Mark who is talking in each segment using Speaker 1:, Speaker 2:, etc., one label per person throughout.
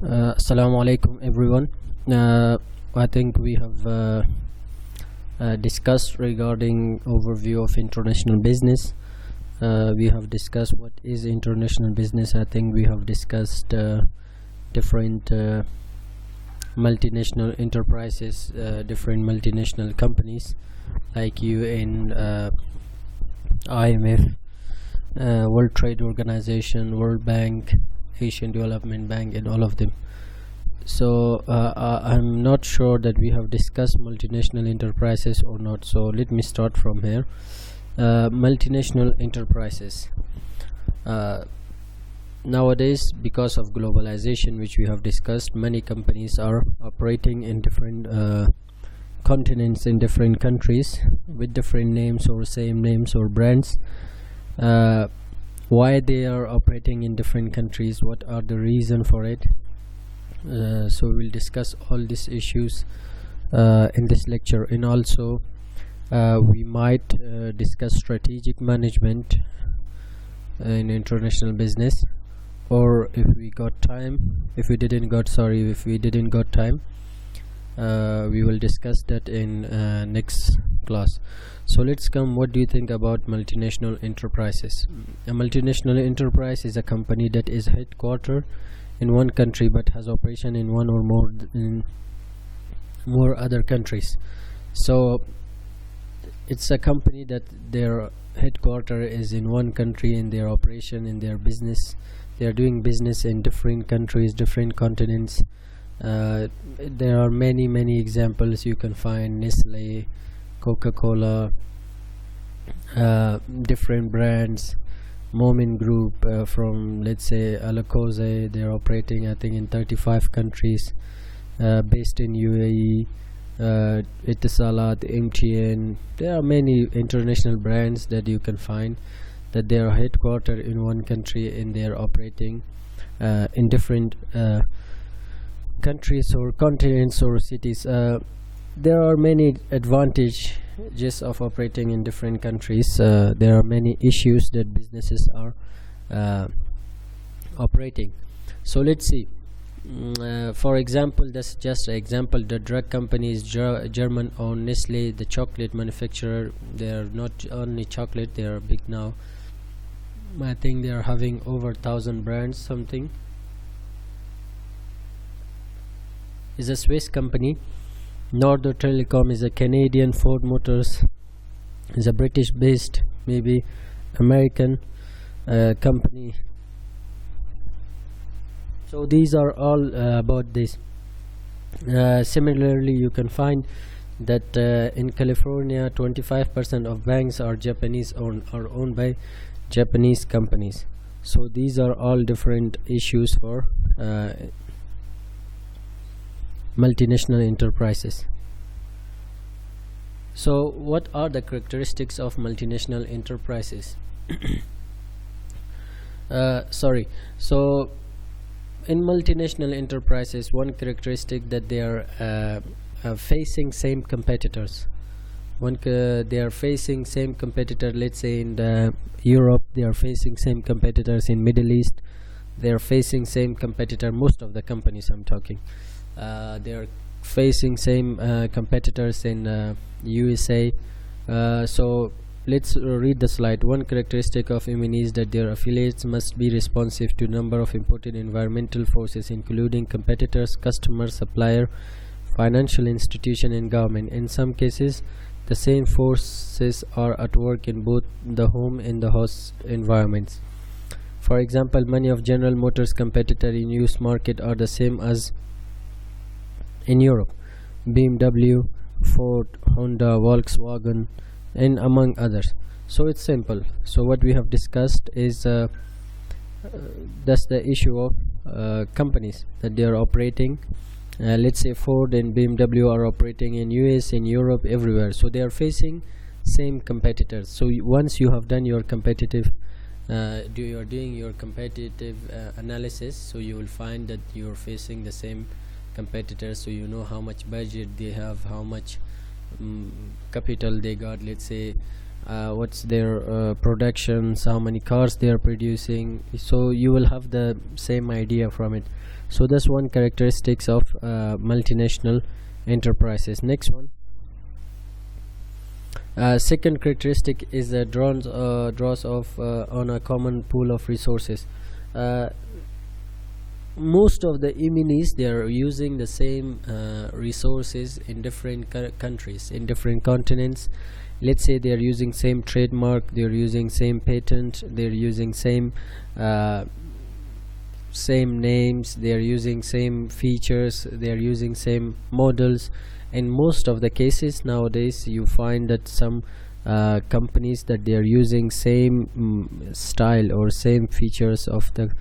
Speaker 1: Assalamu alaikum everyone. I think we have discussed regarding overview of international business. We have discussed what is international business. I think we have discussed different multinational enterprises, different multinational companies like UN, IMF, World Trade Organization, World Bank, Asian Development Bank, and all of them. So I'm not sure that we have discussed multinational enterprises or not, so let me start from here. Multinational enterprises, nowadays, because of globalization, which we have discussed, many companies are operating in different continents, in different countries, with different names or same names or brands. Why they are operating in different countries, what are the reason for it. So we'll discuss all these issues in this lecture, and also we might discuss strategic management in international business, or if we got time, if we didn't got time, we will discuss that in next class. So let's come, what do you think about multinational enterprises? A multinational enterprise is a company that is headquartered in one country but has operation in one or more other countries. So it's a company that their headquarter is in one country, in their operation, in their business, they are doing business in different countries, different continents. There are many examples you can find: Nestle, Coca-Cola, different brands, Momin Group, from, let's say, Alakoze. They are operating, I think, in 35 countries, based in UAE, Etisalat, MTN. There are many international brands that you can find that they are headquartered in one country and they are operating in different countries or continents or cities. There are many advantages of operating in different countries. There are many issues that businesses are operating. So let's see. For example, that's just an example. The drug company is German owned. Nestle, the chocolate manufacturer, they are not only chocolate, they are big now. I think they are having over 1,000 brands something. Is a Swiss company. Northern Telecom is a Canadian. Ford Motors is a British based, maybe American company. So these are all about this. Similarly, you can find that in California 25% of banks are owned by Japanese companies. So these are all different issues for multinational enterprises. So what are the characteristics of multinational enterprises? So in multinational enterprises, one characteristic that they are facing same competitors. They are facing same competitor. Let's say in Europe, they are facing same competitors. In Middle East, they are facing same competitor. Most of the companies I'm talking, they are facing same competitors in USA. So let's read the slide. One characteristic of MN is that their affiliates must be responsive to a number of important environmental forces, including competitors, customers, supplier, financial institution, and government. In some cases, the same forces are at work in both the home and the host environments. For example, many of General Motors' competitors in US market are the same as in Europe: BMW, Ford, Honda, Volkswagen, and among others. So it's simple. So what we have discussed is that's the issue of companies that they are operating. Let's say Ford and BMW are operating in US, in Europe, everywhere. So they are facing same competitors. So once you have done your competitive doing your competitive analysis, so you will find that you are facing the same competitors. So you know how much budget they have, how much capital they got. Let's say what's their productions, how many cars they are producing, so you will have the same idea from it. So that's one characteristics of multinational enterprises. Next one, second characteristic is the draws of on a common pool of resources. Most of the MNEs, they are using the same resources in different countries, in different continents. Let's say they are using same trademark, they are using same patent, they are using same names, they are using same features, they are using same models. In most of the cases nowadays, you find that some companies that they are using same style or same features of the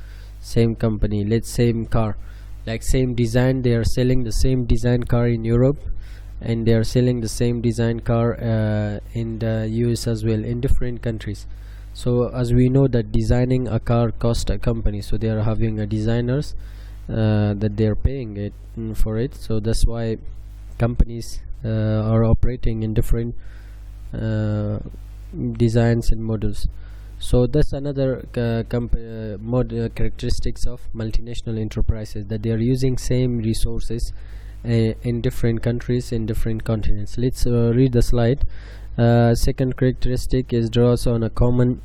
Speaker 1: same company. Let's say same car, like same design, they are selling the same design car in Europe, and they are selling the same design car in the US as well, in different countries. So as we know that designing a car cost a company, so they are having a designers that they are paying it for it. So that's why companies are operating in different designs and models. So that's another characteristics of multinational enterprises, that they are using same resources in different countries, in different continents. Let's read the slide. Second characteristic is draws on a common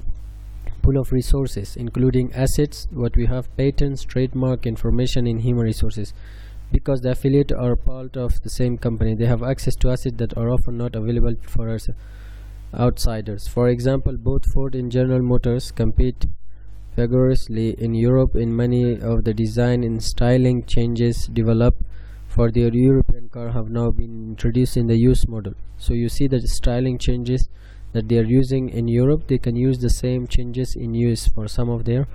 Speaker 1: pool of resources, including assets, what we have, patents, trademark, information, and human resources. Because the affiliate are part of the same company, they have access to assets that are often not available for us outsiders. For example, both Ford and General Motors compete vigorously in Europe in many of the design and styling changes developed for their European car have now been introduced in the US model. So you see that the styling changes that they are using in Europe, they can use the same changes in US for some of their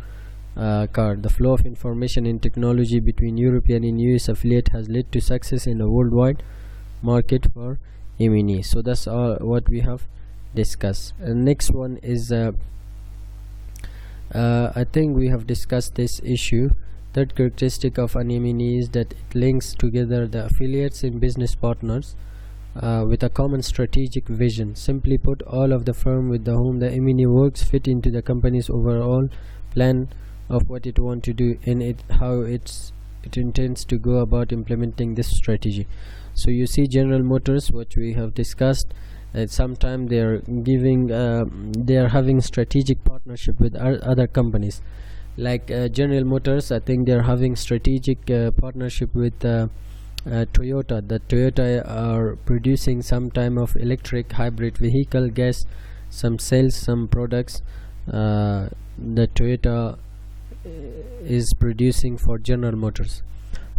Speaker 1: car. The flow of information and technology between European and US affiliate has led to success in the worldwide market for MNE. So that's all what we have discussed. Next one is I think we have discussed this issue. Third characteristic of an MNE is that it links together the affiliates and business partners with a common strategic vision. Simply put, all of the firm with whom the MNE works fit into the company's overall plan of what it wants to do and how it intends to go about implementing this strategy. So you see General Motors, what we have discussed, sometimes they are giving they are having strategic partnership with other companies, like General Motors. I think they are having strategic partnership with Toyota. That Toyota are producing some time of electric hybrid vehicle, gas, some cells, some products that Toyota is producing for General Motors.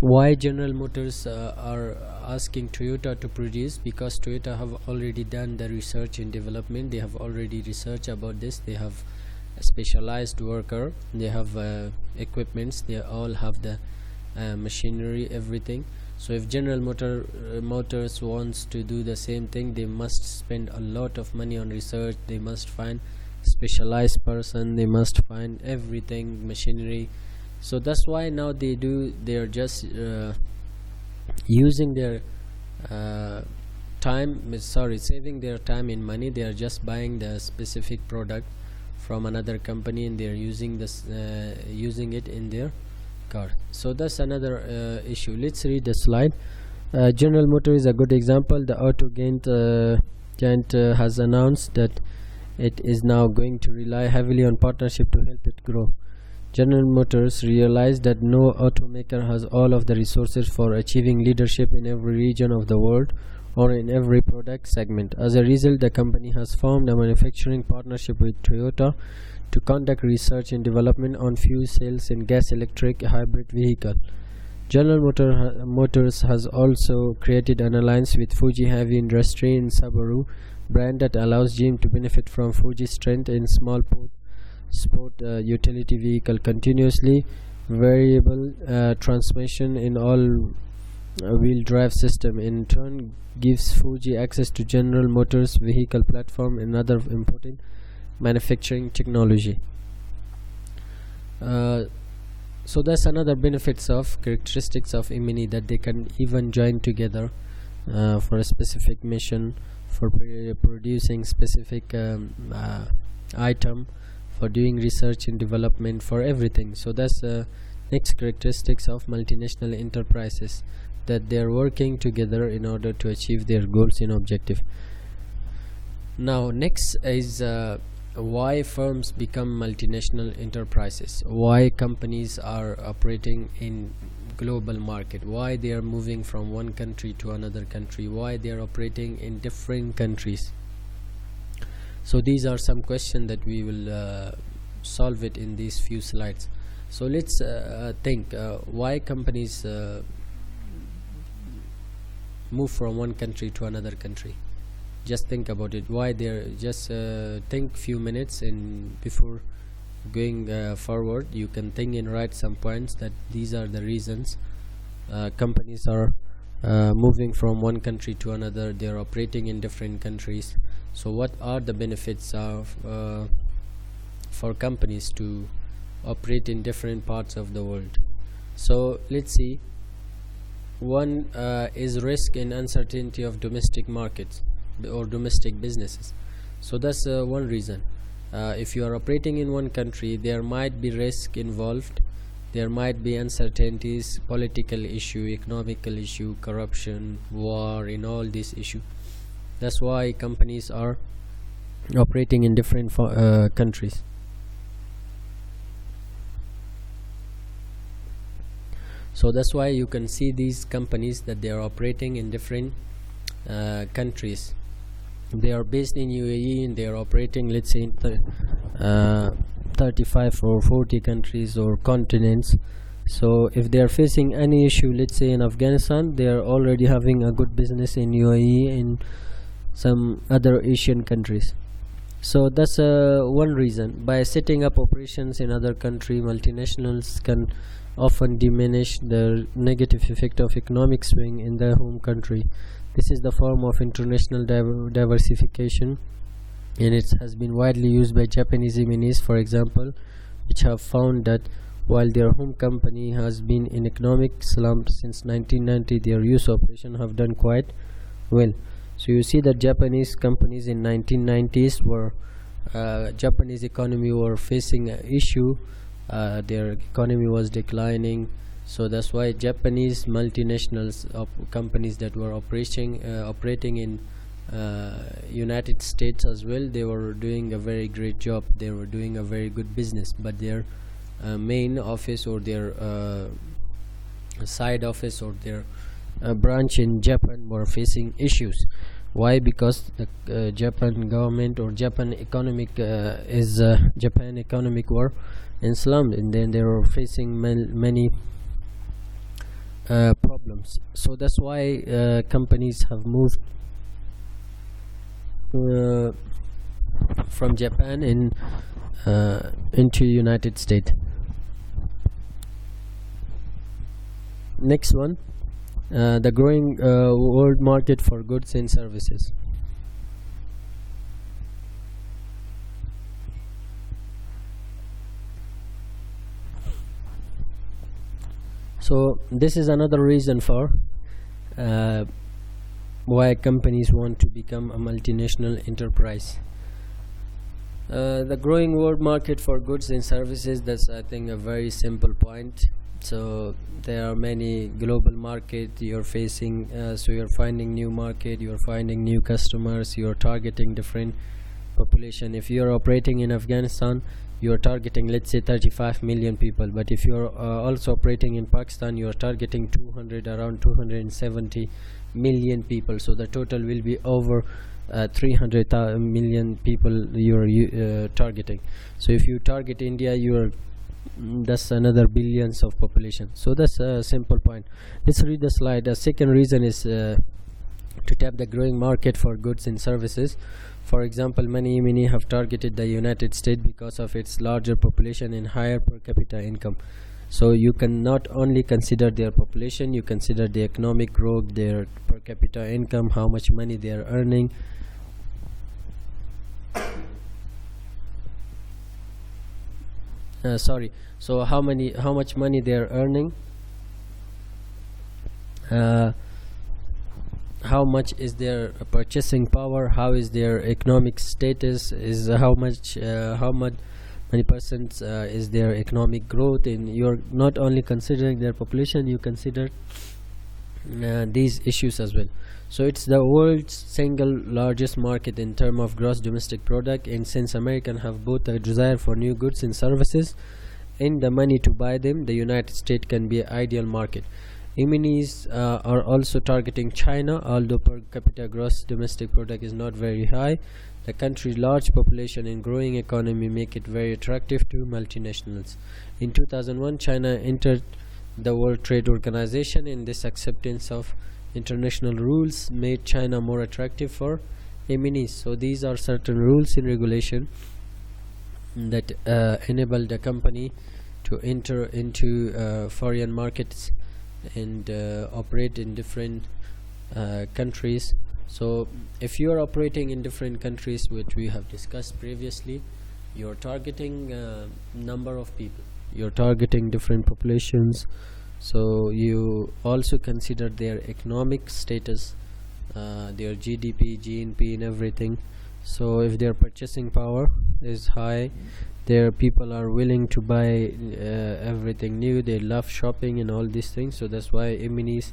Speaker 1: Why General Motors are asking Toyota to produce? Because Toyota have already done the research and development, they have already researched about this, they have a specialized worker, they have equipments, they all have the machinery, everything. So if General Motors wants to do the same thing, they must spend a lot of money on research, they must find specialized person, they must find everything, machinery. So that's why now they're just using their saving their time and money. They are just buying the specific product from another company and they're using this using it in their car. So that's another issue. Let's read the slide. General Motors is a good example. The auto giant has announced that it is now going to rely heavily on partnership to help it grow. General Motors realized that no automaker has all of the resources for achieving leadership in every region of the world or in every product segment. As a result, the company has formed a manufacturing partnership with Toyota to conduct research and development on fuel cells and gas electric hybrid vehicle. General Motors has also created an alliance with Fuji Heavy Industry and Subaru brand that allows GM to benefit from Fuji's strength in small sport utility vehicle, continuously variable transmission in all-wheel drive system. In turn, gives Fuji access to General Motors vehicle platform and other important manufacturing technology. So that's another benefits of characteristics of MNE, that they can even join together for a specific mission for producing specific item, for doing research and development, for everything. So that's next characteristics of multinational enterprises, that they are working together in order to achieve their goals and objective. Now next is why firms become multinational enterprises, why companies are operating in global market, why they are moving from one country to another country, why they are operating in different countries. So these are some questions that we will solve it in these few slides. So let's think why companies move from one country to another country. Just think about it, why they're just think few minutes, and before going forward you can think and write some points that these are the reasons companies are moving from one country to another. They're operating in different countries. So what are the benefits of for companies to operate in different parts of the world? So let's see. One is risk and uncertainty of domestic markets or domestic businesses. So that's one reason. If you are operating in one country, there might be risk involved, there might be uncertainties, political issue, economical issue, corruption, war, in all these issues. That's why companies are operating in different countries. So that's why you can see these companies that they are operating in different countries. They are based in UAE and they are operating, let's say, in 35 or 40 countries or continents. So if they are facing any issue, let's say in Afghanistan, they are already having a good business in UAE and some other Asian countries. So that's one reason. By setting up operations in other country, multinationals can often diminish the negative effect of economic swing in their home country. This is the form of international diversification, and it has been widely used by Japanese MNEs, for example, which have found that while their home company has been in economic slump since 1990, their US operation have done quite well. So you see that Japanese companies in 1990s were Japanese economy were facing an issue. Their economy was declining. So that's why Japanese multinationals companies that were operating in United States as well, they were doing a very great job. They were doing a very good business, but their main office or their side office or their branch in Japan were facing issues. Why? Because the Japan government or Japan economic Japan economic were in slump, and then they were facing many problems. So that's why companies have moved from Japan into United States. Next one, the growing world market for goods and services. So this is another reason for why companies want to become a multinational enterprise. The growing world market for goods and services, that's I think a very simple point. So there are many global market you're facing, so you're finding new market, you're finding new customers, you're targeting different population. If you're operating in Afghanistan, you're targeting, let's say, 35 million people, but if you're also operating in Pakistan, you're targeting around 270 million people. So the total will be over 300 million people you're targeting. So if you target India, that's another billions of population. So that's a simple point. Let's read the slide. The second reason is to tap the growing market for goods and services. For example, many MNE have targeted the United States because of its larger population and higher per capita income. So you can not only consider their population, you consider the economic growth, their per capita income, how much money they are earning. So how much money they are earning, how much is their purchasing power, how is their economic status, is how much many percent is their economic growth. And you're not only considering their population, you consider these issues as well. So it's the world's single largest market in terms of gross domestic product, and since Americans have both a desire for new goods and services and the money to buy them, the United States can be an ideal market. Yemenis are also targeting China, although per capita gross domestic product is not very high. The country's large population and growing economy make it very attractive to multinationals. In 2001, China entered the World Trade Organization, and this acceptance of international rules made China more attractive for Yemenis. So these are certain rules and regulation that enable the company to enter into foreign markets and operate in different countries. So if you are operating in different countries, which we have discussed previously, you're targeting number of people, you're targeting different populations, so you also consider their economic status, their GDP, GNP and everything. So if their purchasing power is high, their people are willing to buy everything new, they love shopping and all these things. So that's why Yemenis,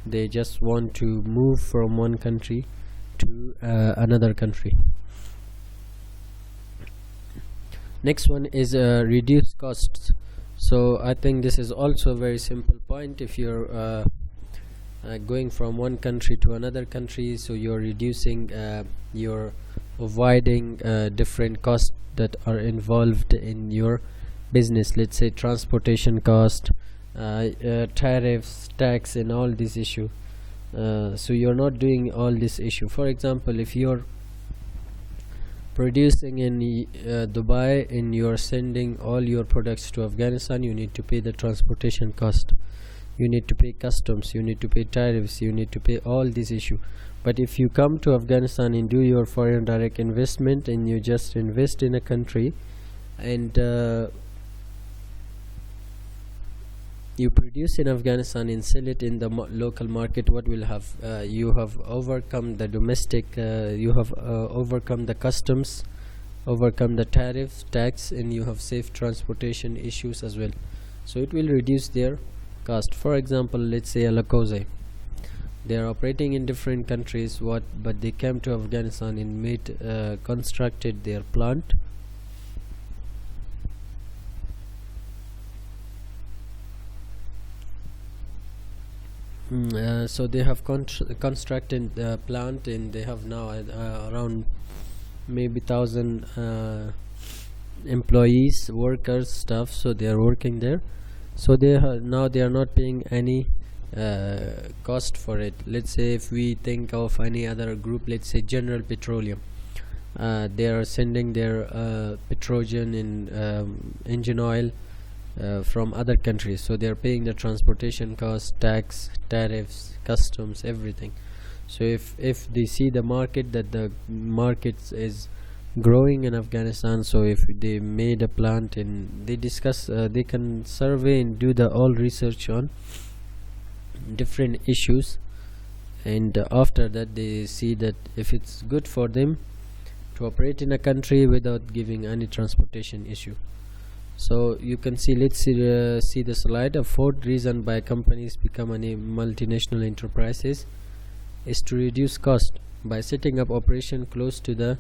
Speaker 1: they just want to move from one country to another country. Next one is reduce costs. So I think this is also a very simple point. If you're going from one country to another country, so you're reducing, you're avoiding different costs that are involved in your business. Let's say transportation cost, tariffs, tax and all this issue. So you're not doing all this issue. For example, if you're producing in Dubai and you're sending all your products to Afghanistan, you need to pay the transportation cost, you need to pay customs, you need to pay tariffs, you need to pay all this issue. But if you come to Afghanistan and do your foreign direct investment and you just invest in a country and you produce in Afghanistan and sell it in the local market, what will have you have overcome the domestic, you have overcome the customs, overcome the tariffs, tax, and you have saved transportation issues as well. So it will reduce their cost. For example, let's say Alakoze, they are operating in different countries, but they came to Afghanistan and made constructed their plant. So they have constructed the plant, and they have now around maybe 1,000 employees, workers, staff. So they are working there. So they now they are not paying any cost for it. Let's say if we think of any other group, let's say General Petroleum, they are sending their petroleum and engine oil from other countries, so they are paying the transportation cost, tax, tariffs, customs, everything. So if they see the market, that the market is growing in Afghanistan, so if they made a plant and they discuss, they can survey and do the all research on different issues, and after that they see that if it's good for them to operate in a country without giving any transportation issue. So you can see, let's see the slide. A fourth reason why companies become multinational enterprises is to reduce cost. By setting up operation close to the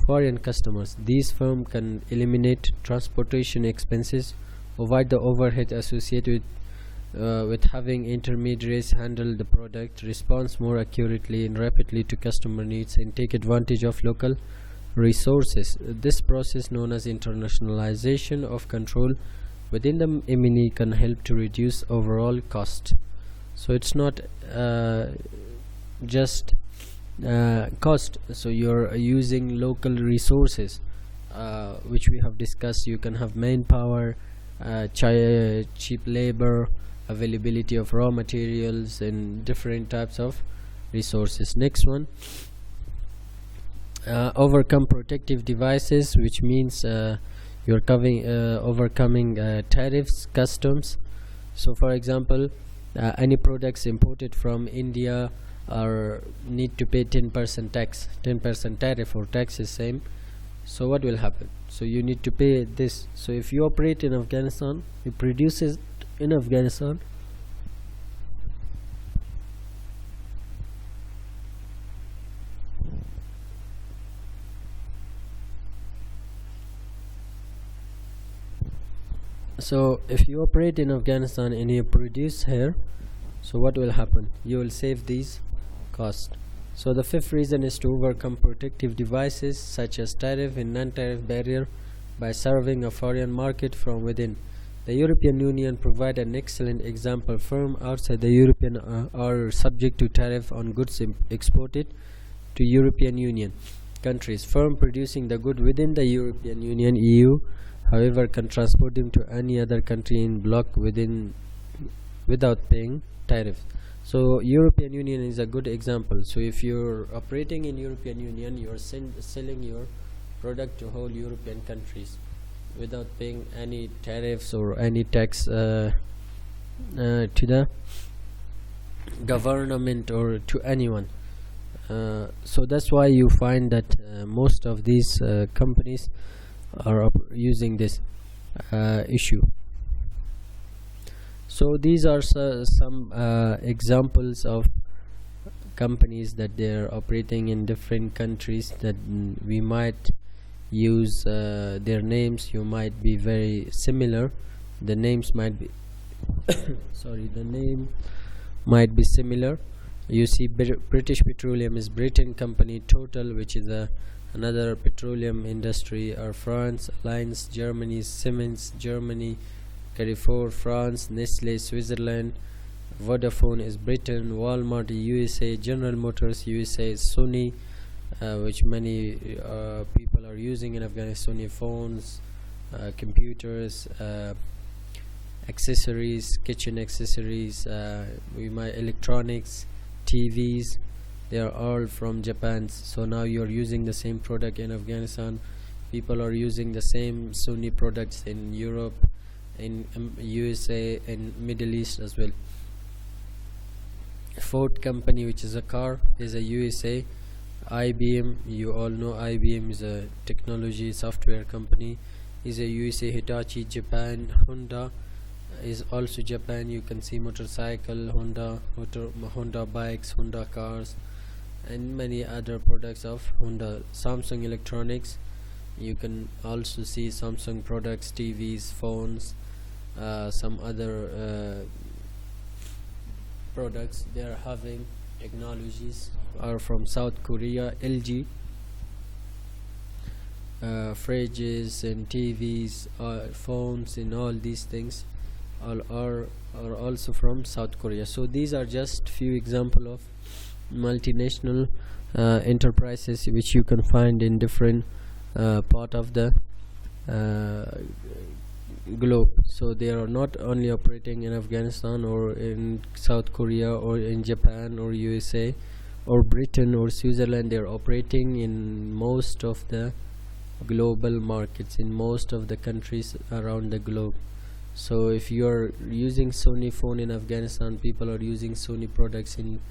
Speaker 1: foreign customers, these firms can eliminate transportation expenses, avoid the overhead associated with having intermediaries handle the product, respond more accurately and rapidly to customer needs, and take advantage of local resources. This process, known as internationalization of control within the Yemeni, can help to reduce overall cost. So it's not just cost. So you're using local resources, which we have discussed. You can have manpower, cheap labor, availability of raw materials, and different types of resources. Next one, overcome protective devices, which means you're overcoming tariffs, customs. So for example, any products imported from India are need to pay 10% tax, 10% tariff or tax is same. So what will happen? So you need to pay this. So if you operate in Afghanistan, you produce it in Afghanistan, so if you operate in Afghanistan and you produce here, so what will happen? You will save these costs. So the fifth reason is to overcome protective devices such as tariff and non-tariff barrier by serving a foreign market from within. The European Union provide an excellent example. Firms outside the European are subject to tariff on goods exported to European Union countries. Firms producing the good within the European Union (EU), however, can transport them to any other country in bloc without paying tariffs. So European Union is a good example. So if you're operating in European Union, you're selling your product to whole European countries without paying any tariffs or any tax to the government or to anyone. So that's why you find that most of these companies are using this issue. So these are some examples of companies that they're operating in different countries that we might use their names. You might be very similar. The names might be sorry, the name might be similar. You see British Petroleum is Britain company, Total, which is another petroleum industry, or France, Alliance Germany, Siemens Germany, Carrefour France, Nestle Switzerland, Vodafone is Britain, Walmart USA, General Motors USA, Sony, which many people are using in Afghanistan, Sony phones, computers, accessories, kitchen accessories, electronics, TVs, they are all from Japan. So now you are using the same product in Afghanistan. People are using the same Sony products in Europe, in USA, and Middle East as well. Ford company, which is a car, is a USA. IBM, you all know IBM is a technology software company, is a USA. Hitachi, Japan. Honda is also Japan. You can see motorcycle, Honda bikes, Honda cars, and many other products of Honda. Samsung Electronics, you can also see Samsung products, TVs, phones, some other products they are having. Technologies are from South Korea. LG, fridges and TVs, phones, and all these things are also from South Korea. So these are just few examples of multinational enterprises which you can find in different part of the globe. So they are not only operating in Afghanistan or in South Korea or in Japan or USA or Britain or Switzerland. They are operating in most of the global markets, in most of the countries around the globe. So if you are using Sony phone in Afghanistan, people are using Sony products in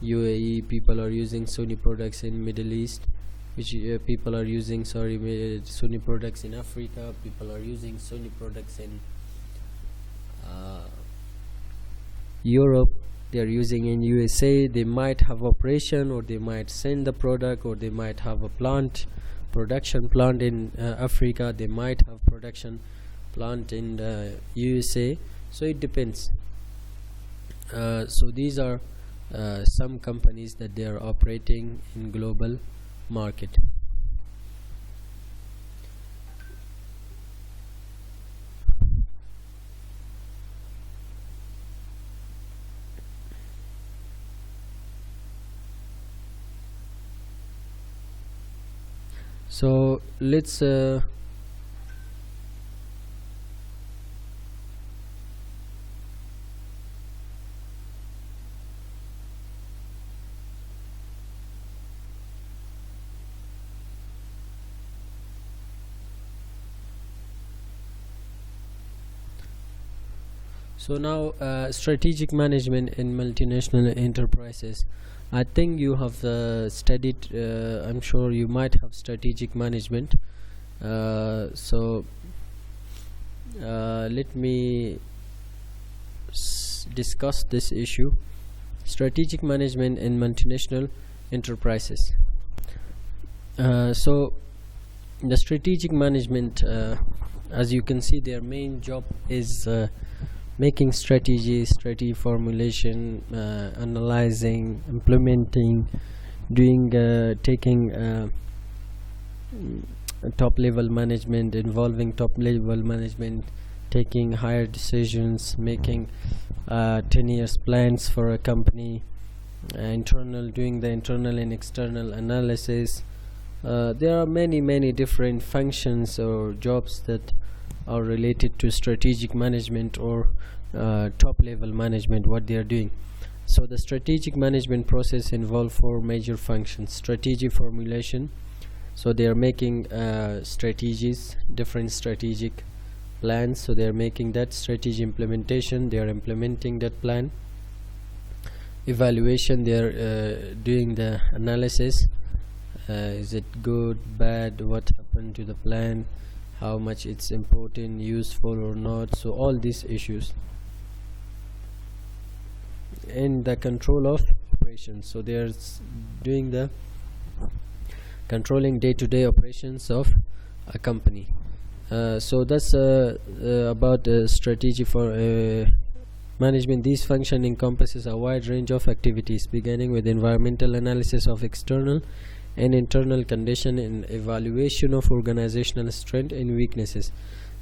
Speaker 1: UAE, people are using Sony products in Middle East, which people are using Sony products in Africa, people are using Sony products in Europe, they are using in USA. They might have operation, or they might send the product, or they might have a production plant in Africa, they might have production plant in the USA. So it depends. So these are some companies that they are operating in global market. So let's so now strategic management in multinational enterprises. I think you have studied, I'm sure you might have strategic management. Let me discuss this issue: strategic management in multinational enterprises. So the strategic management, as you can see, their main job is making strategy formulation, analyzing, implementing, doing taking top level management, involving top level management, taking higher decisions, making 10 years plans for a company, doing the internal and external analysis. There are many different functions or jobs that are related to strategic management or top level management, what they are doing. So the strategic management process involves four major functions: strategy formulation, so they are making strategies, different strategic plans, so they are making that strategy. Implementation, they are implementing that plan. Evaluation, they are doing the analysis, is it good, bad, what happened to the plan, how much it's important, useful or not, so all these issues. And the control of operations, so they are doing the controlling day-to-day operations of a company. So that's about strategy for management. This function encompasses a wide range of activities, beginning with environmental analysis of external and internal condition and evaluation of organizational strength and weaknesses.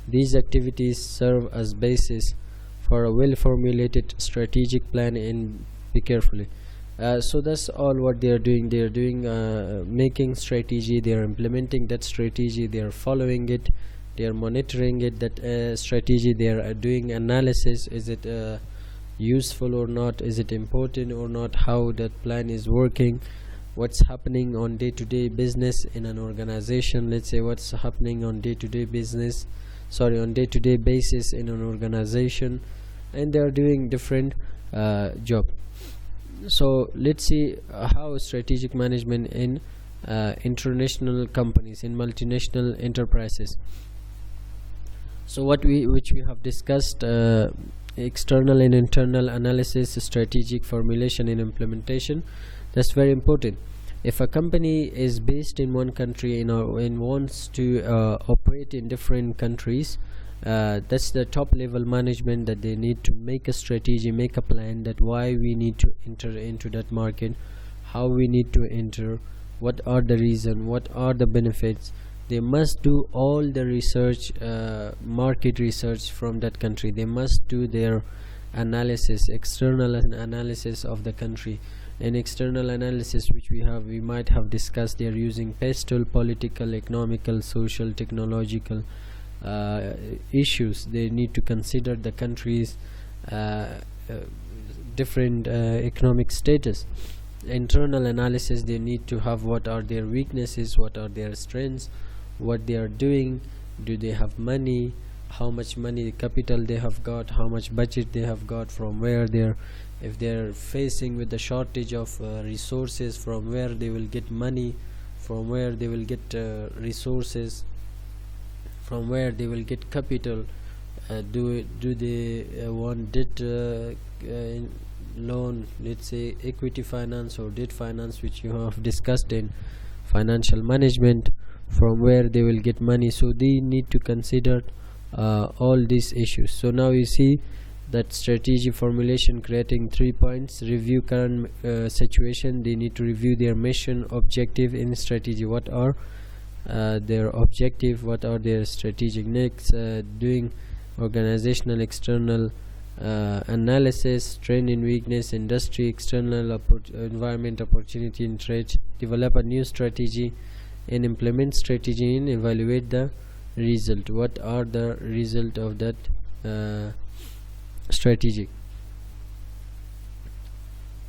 Speaker 1: These activities serve as basis for a well-formulated strategic plan, and be carefully. So that's all what they are doing. They are doing making strategy, they are implementing that strategy, they are following it, they are monitoring it, that strategy, they are doing analysis, is it useful or not, is it important or not, how that plan is working, what's happening on day-to-day business in an organization, let's say what's happening on day-to-day basis in an organization, and they are doing different job. So let's see how strategic management in international companies, in multinational enterprises. So which we have discussed, external and internal analysis, strategic formulation and implementation. That's very important. If a company is based in one country and wants to operate in different countries, that's the top level management, that they need to make a strategy, make a plan, that why we need to enter into that market, how we need to enter, what are the reason, what are the benefits. They must do all the research, market research from that country. They must do their analysis, external analysis of the country. And external analysis, which we might have discussed, they are using postal, political, economical, social, technological issues. They need to consider the country's different economic status. Internal analysis, they need to have what are their weaknesses, what are their strengths, what they are doing, do they have money, how much money, capital they have got, how much budget they have got, from where they're, if they're facing with the shortage of resources, from where they will get money, from where they will get resources, from where they will get capital. Do they want debt, loan, let's say equity finance or debt finance, which you have discussed in financial management, from where they will get money. So they need to consider all these issues. So now you see that strategy formulation, creating 3 points: review current situation, they need to review their mission, objective in strategy, what are their objective, what are their strategic next, doing organizational external analysis, strength and weakness, industry, external environment, opportunity and threat, develop a new strategy and implement strategy, and evaluate the result, what are the result of that strategic.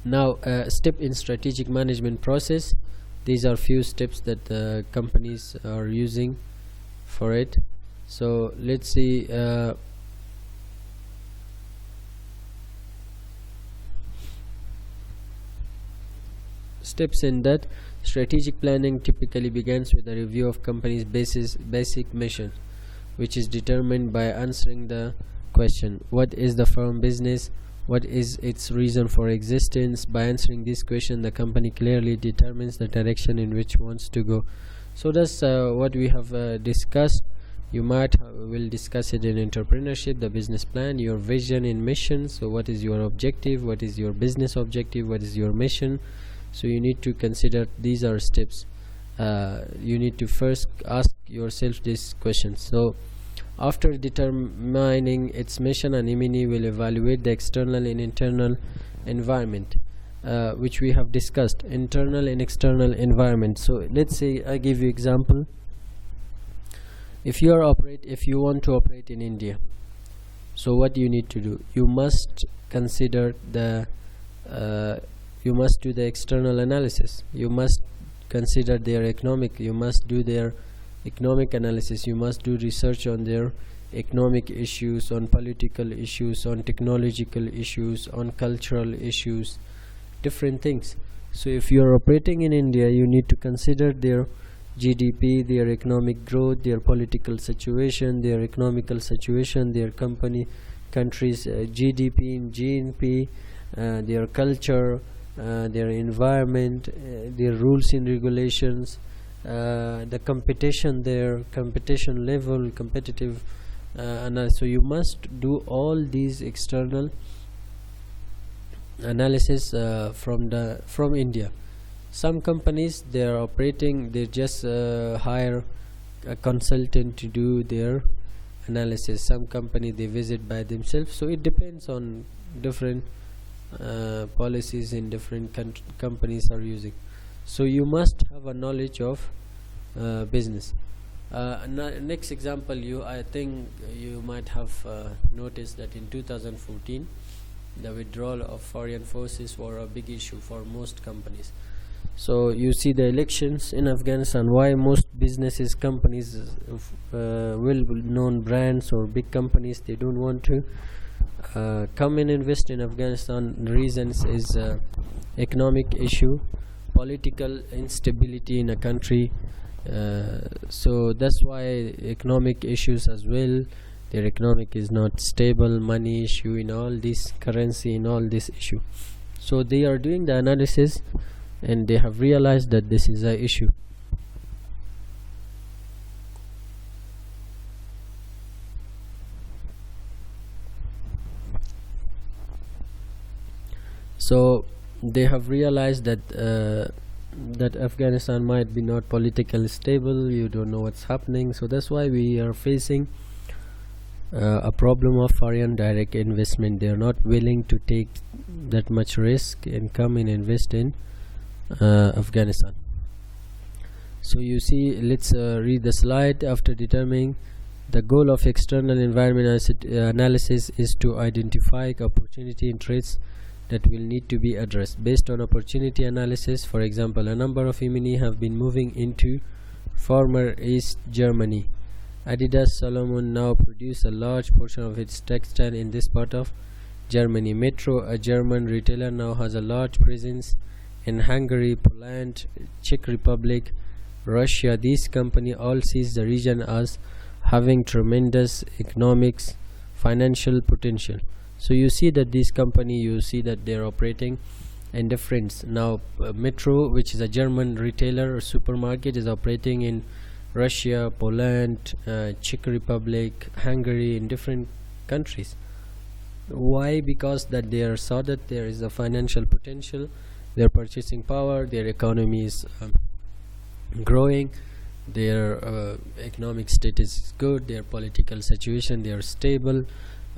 Speaker 1: Now step in strategic management process. These are few steps that companies are using for it. So let's see, steps in that. Strategic planning typically begins with a review of company's basic mission, which is determined by answering the question, what is the firm business, what is its reason for existence. By answering this question, the company clearly determines the direction in which it wants to go. So that's what we have discussed. You might will discuss it in entrepreneurship, the business plan, your vision and mission. So what is your objective, what is your business objective, what is your mission. So you need to consider these are steps. You need to first ask yourself these questions. So after determining its mission, an M&E will evaluate the external and internal environment, which we have discussed. Internal and external environment. So let's say I give you example. If you want to operate in India, so what you need to do? You must consider you must do the external analysis. You must consider their economic. You must do their economic analysis. You must do research on their economic issues, on political issues, on technological issues, on cultural issues, different things. So if you are operating in India, you need to consider their GDP, their economic growth, their political situation, their economical situation, their country's GDP and GNP, their culture, their environment, their rules and regulations, the competition, their competition level, competitive analysis. So you must do all these external analysis from India. Some companies, they are operating, they just hire a consultant to do their analysis. Some company they visit by themselves. So it depends on different policies in different companies are using. So you must have a knowledge of business. Next example, I think you might have noticed that in 2014 the withdrawal of foreign forces were a big issue for most companies. So you see the elections in Afghanistan, why most businesses, companies, well-known brands or big companies, they don't want to come and invest in Afghanistan. Reasons is economic issue, political instability in a country. So that's why economic issues as well. Their economic is not stable, money issue in all this, currency in all this issue. So they are doing the analysis and they have realized that this is an issue. So they have realized that that Afghanistan might be not politically stable. You don't know what's happening. So that's why we are facing a problem of foreign direct investment. They are not willing to take that much risk and come and invest in Afghanistan. So you see, let's read the slide. After determining the goal of external environment analysis is to identify opportunity and threats that will need to be addressed. Based on opportunity analysis, for example, a number of M&E have been moving into former East Germany. Adidas Salomon now produce a large portion of its textile in this part of Germany. Metro, a German retailer, now has a large presence in Hungary, Poland, Czech Republic, Russia. These companies all sees the region as having tremendous economics, financial potential. So you see that this company, you see that they're operating in different. Now Metro, which is a German retailer or supermarket, is operating in Russia, Poland, Czech Republic, Hungary, in different countries. Why? Because that they are saw that there is a financial potential, their purchasing power, their economy is growing, their economic status is good, their political situation, they are stable,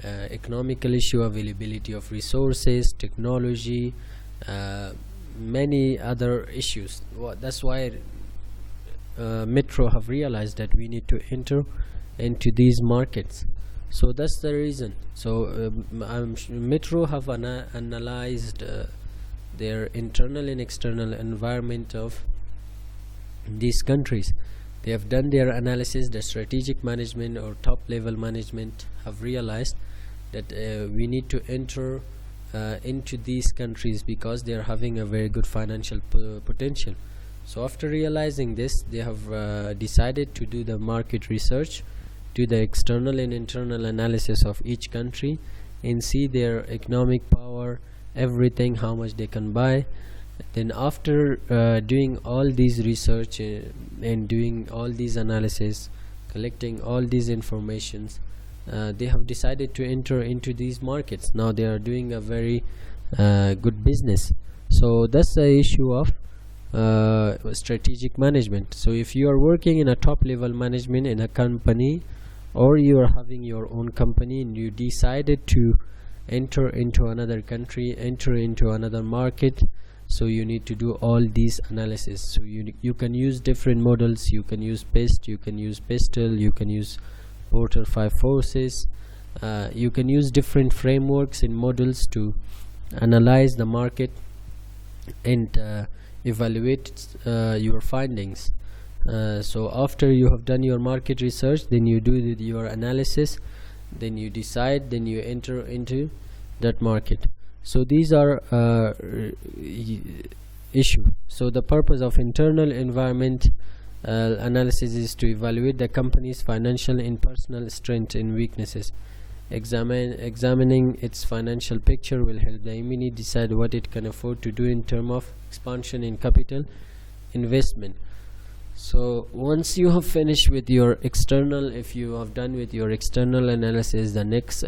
Speaker 1: economical issue, availability of resources, technology, many other issues. That's why Metro have realized that we need to enter into these markets. So that's the reason. So Metro have analyzed their internal and external environment of these countries. They have done their analysis. The strategic management or top level management have realized that we need to enter into these countries because they are having a very good financial potential. So after realizing this, they have decided to do the market research, do the external and internal analysis of each country, and see their economic power, everything, how much they can buy. Then after doing all these research and doing all these analysis, collecting all these informations, they have decided to enter into these markets. Now they are doing a very good business. So that's the issue of strategic management. So if you are working in a top level management in a company, or you are having your own company and you decided to enter into another country, enter into another market, so you need to do all these analysis. So you can use different models. You can use PIST, you can use PISTL, you can use Porter 5 forces, you can use different frameworks and models to analyze the market and evaluate your findings. So after you have done your market research, then you do your analysis, then you decide, then you enter into that market. So these are issue. So the purpose of internal environment analysis is to evaluate the company's financial and personal strengths and weaknesses. Examining its financial picture will help the MNE decide what it can afford to do in terms of expansion in capital investment. So once you have finished with your external, if you have done with your external analysis, the next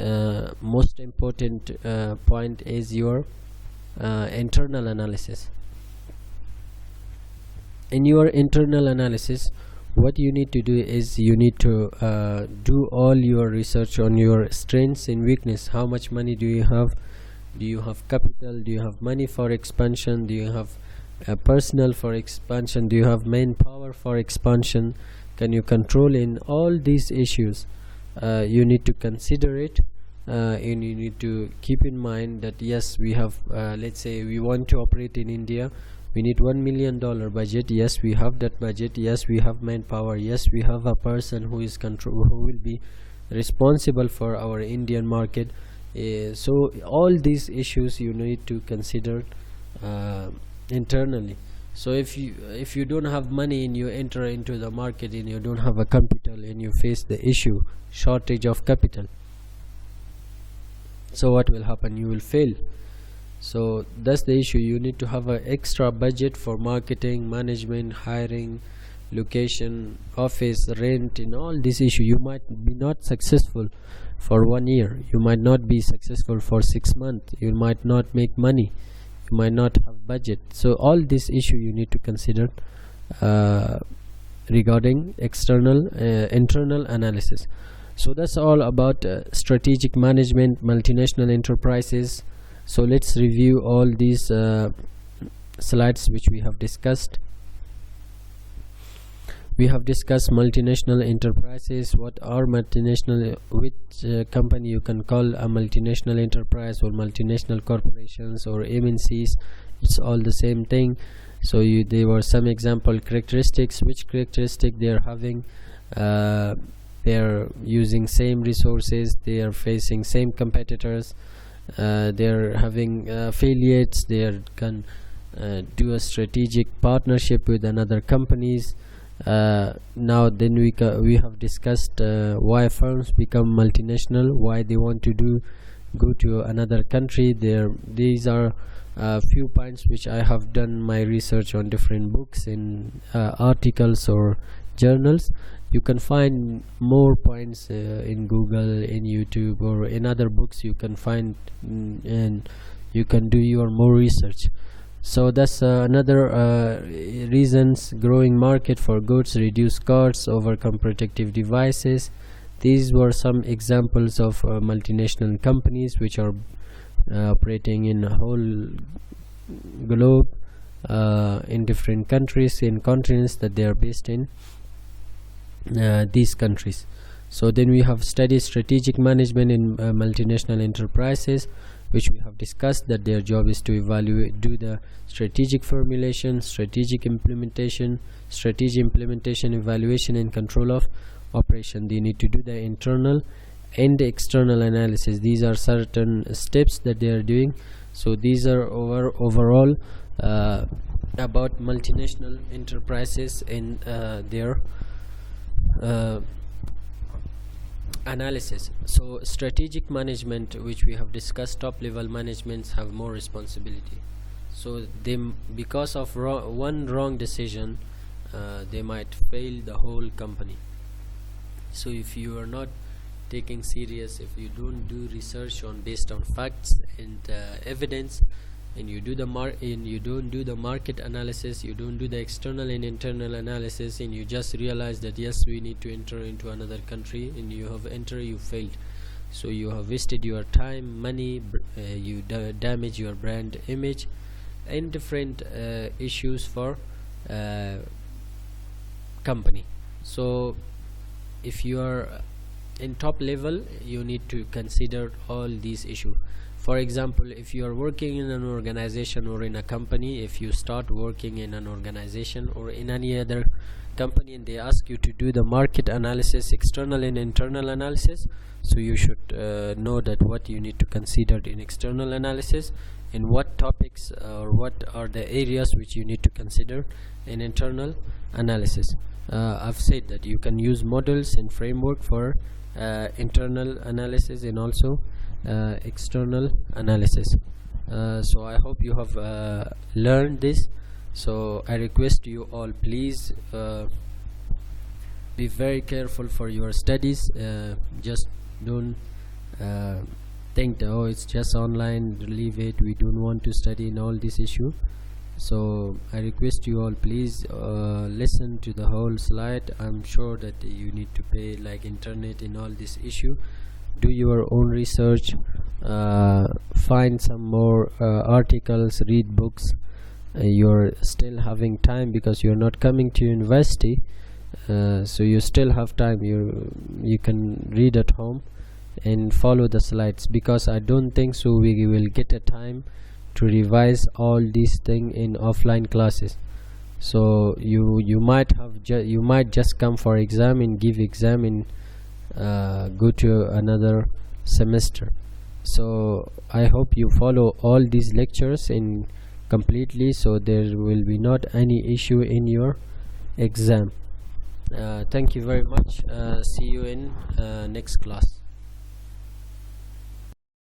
Speaker 1: most important point is your internal analysis. In your internal analysis, what you need to do is you need to do all your research on your strengths and weakness. How much money do you have? Do you have capital? Do you have money for expansion? Do you have personnel for expansion? Do you have manpower for expansion? Can you control? In all these issues, you need to consider it, and you need to keep in mind that yes, we have let's say we want to operate in India. We need $1 million budget. Yes, we have that budget. Yes, we have manpower. Yes, we have a person who will be responsible for our Indian market. So all these issues you need to consider internally. So if you don't have money and you enter into the market and you don't have a capital and you face the issue shortage of capital, so what will happen? You will fail. So that's the issue. You need to have an extra budget for marketing, management, hiring, location, office, rent, and all this issue. You might be not successful for 1 year. You might not be successful for 6 months. You might not make money. You might not have budget. So all this issue you need to consider regarding internal analysis. So that's all about strategic management, multinational enterprises. So let's review all these slides which we have discussed. We have discussed multinational enterprises. What are multinational? Which company you can call a multinational enterprise or multinational corporations or MNCs? It's all the same thing. So there were some example characteristics. Which characteristic they are having? They are using same resources. They are facing same competitors. They are having affiliates. They can do a strategic partnership with another companies. Now then we have discussed why firms become multinational, why they want to go to another country. These are a few points which I have done my research on different books in articles or journals. You can find more points in Google, in YouTube, or in other books you can find, and you can do your more research. So that's another reasons: growing market for goods, reduce costs, overcome protective devices. These were some examples of multinational companies which are operating in a whole globe, in different countries, in continents that they are based in these countries. So then we have studied strategic management in multinational enterprises, which we have discussed that their job is to do the strategic formulation, strategic implementation, evaluation and control of operation. They need to do the internal and external analysis. These are certain steps that they are doing. So these are overall about multinational enterprises in their analysis. So strategic management, which we have discussed, top level managements have more responsibility. So they, because of one wrong decision, they might fail the whole company. So if you are not taking serious, if you don't do research on based on facts and evidence, and you do the you don't do the market analysis, you don't do the external and internal analysis, and you just realize that yes, we need to enter into another country, and you have entered, you failed. So you have wasted your time, money, you damage your brand image, and different issues for company. So if you are in top level, you need to consider all these issues. For example, if you are working in an organization or in a company, if you start working in an organization or in any other company and they ask you to do the market analysis, external and internal analysis, so you should know that what you need to consider in external analysis, and what topics or what are the areas which you need to consider in internal analysis. I've said that you can use models and framework for internal analysis and also external analysis. So I hope you have learned this. So I request you all, please be very careful for your studies. Just don't think that, oh, it's just online, leave it, we don't want to study in all this issue. So I request you all, please listen to the whole slide. I'm sure that you need to pay like internet in all this issue. Do your own research, find some more articles, read books. You're still having time because you're not coming to university, so you still have time. You can read at home and follow the slides, because I don't think so we will get a time to revise all these things in offline classes. So you might just come for exam and give exam and go to another semester. So I hope you follow all these lectures in completely, so there will be not any issue in your exam. Thank you very much. See you in next class.